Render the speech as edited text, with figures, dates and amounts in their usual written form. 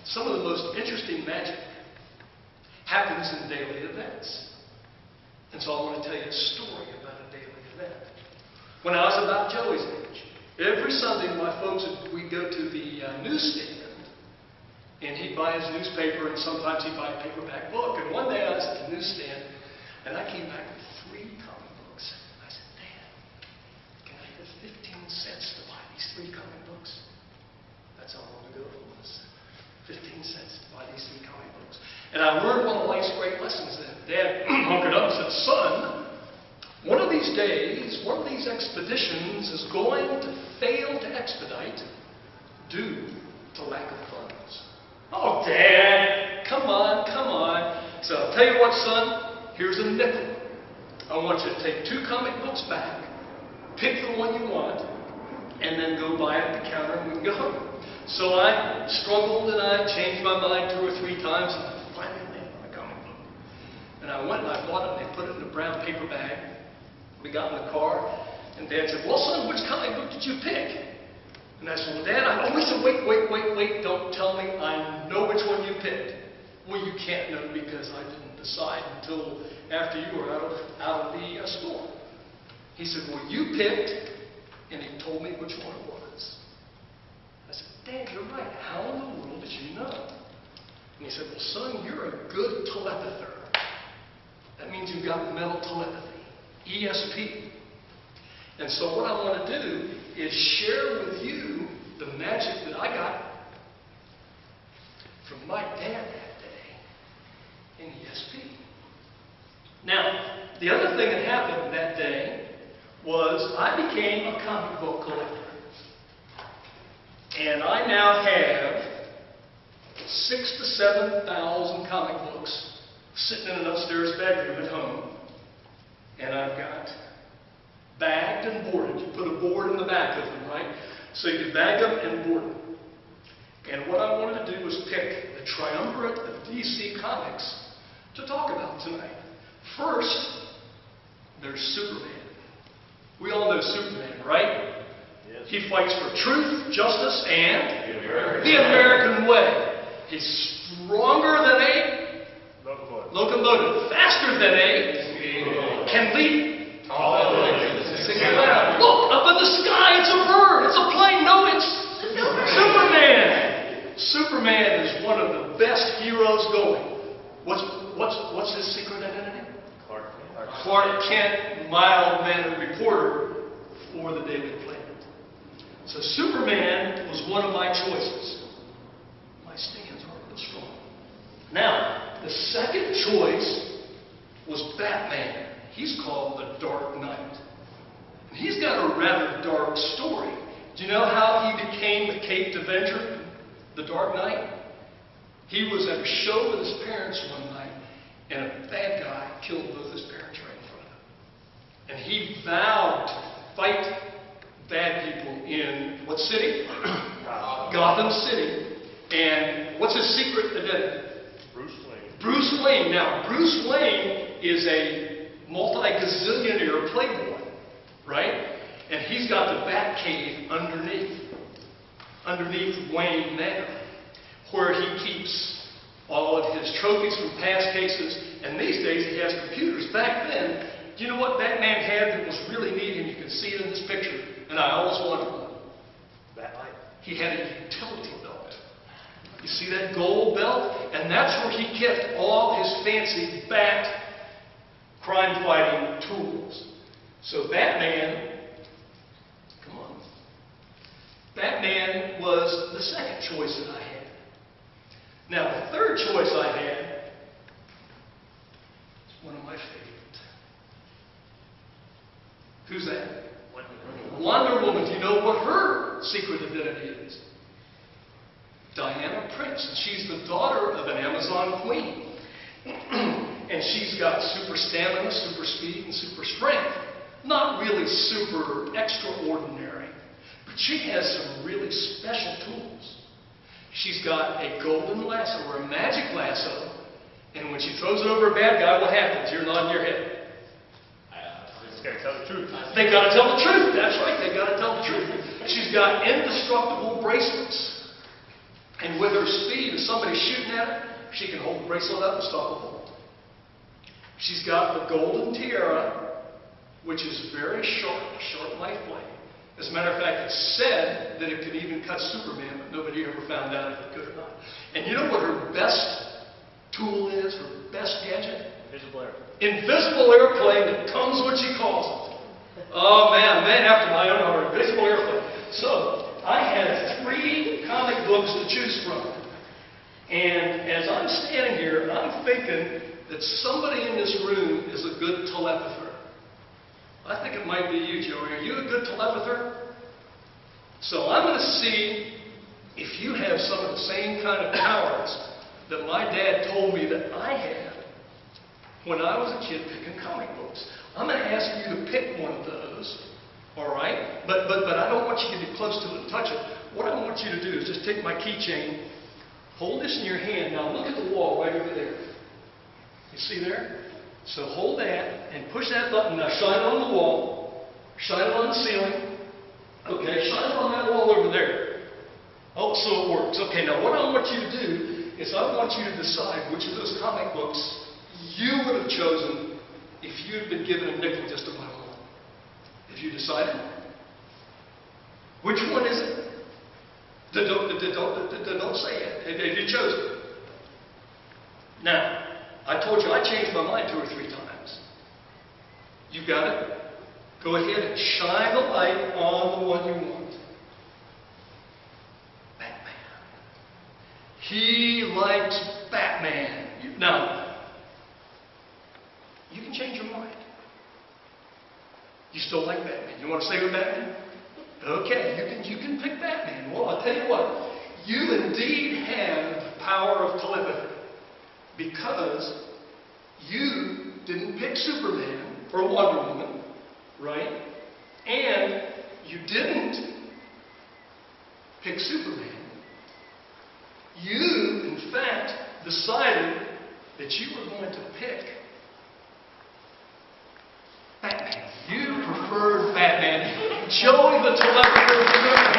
some of the most interesting magic happens in daily events. And so I want to tell you a story about a daily event. When I was about Joey's age, every Sunday my folks, we'd go to the newsstand, and he'd buy his newspaper, and sometimes he'd buy a paperback book. And one day I was at the newsstand, and I came back with 3 comic books. I said, Dad, can I have 15 cents to buy these 3 comic books? That's how long ago it was. 15 cents to buy these 3 comic books. And I learned one of life's great lessons then. Dad hunkered up and said, son, one of these days, one of these expeditions is going to fail to expedite due to lack of funds. Oh, Dad, come on, come on. So I'll tell you what, son, here's a nickel. I want you to take 2 comic books back, pick the one you want, and then go buy it at the counter and we can go home. So I struggled and I changed my mind 2 or 3 times and I finally landed on a comic book. And I went and I bought it and they put it in a brown paper bag. We got in the car and Dad said, well, son, which comic book did you pick? And I said, well, Dad, he said, wait, don't tell me. I know which one you picked. Well, you can't know because I didn't decide until after you were out of the store. He said, well, you picked, and he told me which one it was. I said, Dad, you're right. How in the world did you know? And he said, well, son, you're a good telepather. That means you've got mental telepathy, ESP. And so what I want to do is share with you the magic that I got from my dad that day in ESP. Now, the other thing that happened that day was I became a comic book collector. And I now have 6,000 to 7,000 comic books sitting in an upstairs bedroom at home. And I've got bagged and boarded. You put a board in the back of them, right? So you can bag them and board them. And what I wanted to do was pick the triumvirate of DC Comics to talk about tonight. First, there's Superman. We all know Superman, right? Yes. He fights for truth, justice, and the American way. He's stronger than a locomotive, faster than a can leap. Look, up in the sky, it's a bird, it's a plane. No, it's Superman. Superman is one of the best heroes going. What's his secret identity? Clark Kent, mild-mannered reporter for the Daily Planet. So Superman was one of my choices. My stands are real strong. Now, the second choice was Batman. He's called the Dark Knight. And he's got a rather dark story. Do you know how he became the Caped Avenger, the Dark Knight? He was at a show with his parents one night, and a bad guy killed both his parents right in front of him. And he vowed to fight bad people in what city? Gotham City. And what's his secret identity? Bruce Wayne. Bruce Wayne. Now, Bruce Wayne is a multi-gazillionaire playboy, right? And he's got the Batcave underneath Wayne Manor, where he keeps all of his trophies from past cases. And these days he has computers. Back then, do you know what Batman had that was really neat, and you can see it in this picture, and I always wanted one? Batlight. He had a utility belt. You see that gold belt? And that's where he kept all his fancy bat crime-fighting tools. So Batman, come on. Batman was the second choice that I had. Now, the third choice I had is one of my favorites. Who's that? Wonder Woman. Do you know what her secret identity is? Diana Prince. And she's the daughter of an Amazon queen. And she's got super stamina, super speed, and super strength. Not really super extraordinary, but she has some really special tools. She's got a golden lasso, or a magic lasso, and when she throws it over a bad guy, what happens? You're nodding your head. Just gotta tell the truth. They got to tell the truth. That's right, they got to tell the truth. She's got indestructible bracelets. And with her speed, if somebody's shooting at her, she can hold the bracelet up and stop a bullet. She's got the golden tiara, which is very sharp, sharp knife blade. As a matter of fact, it's said that it could even cut Superman, but nobody ever found out if it could or not. And you know what her best tool is, her best gadget? Invisible airplane. Invisible airplane that comes when she calls it. Oh man, man after my own heart, invisible airplane. So, I had 3 comic books to choose from. And as I'm standing here, I'm thinking that somebody in this room is a good telepather. I think it might be you, Joey. Are you a good telepather? So I'm going to see if you have some of the same kind of powers that my dad told me that I had when I was a kid picking comic books. I'm going to ask you to pick one of those, all right? But I don't want you to get close to it and touch it. What I want you to do is just take my keychain, hold this in your hand. Now look at the wall right over there. You see there? So hold that and push that button. Now shine it on the wall. Shine it on the ceiling. Okay, shine it on that wall over there. Oh, so it works. Okay, now what I want you to do is I want you to decide which of those comic books you would have chosen if you'd been given a nickel just to buy one. Have you decided? Which one is it? Don't say it. Have you chosen? Now, I told you I changed my mind 2 or 3 times. You got it? Go ahead and shine the light on the one you want. Batman. He likes Batman. Now, you can change your mind. You still like Batman. You want to stay with Batman? Okay, you can pick Batman. Well, I'll tell you what. You indeed have the power of telepathy. Because you didn't pick Superman or Wonder Woman, right? And you didn't pick Superman. You, in fact, decided that you were going to pick Batman. You preferred Batman. Joey the telepather.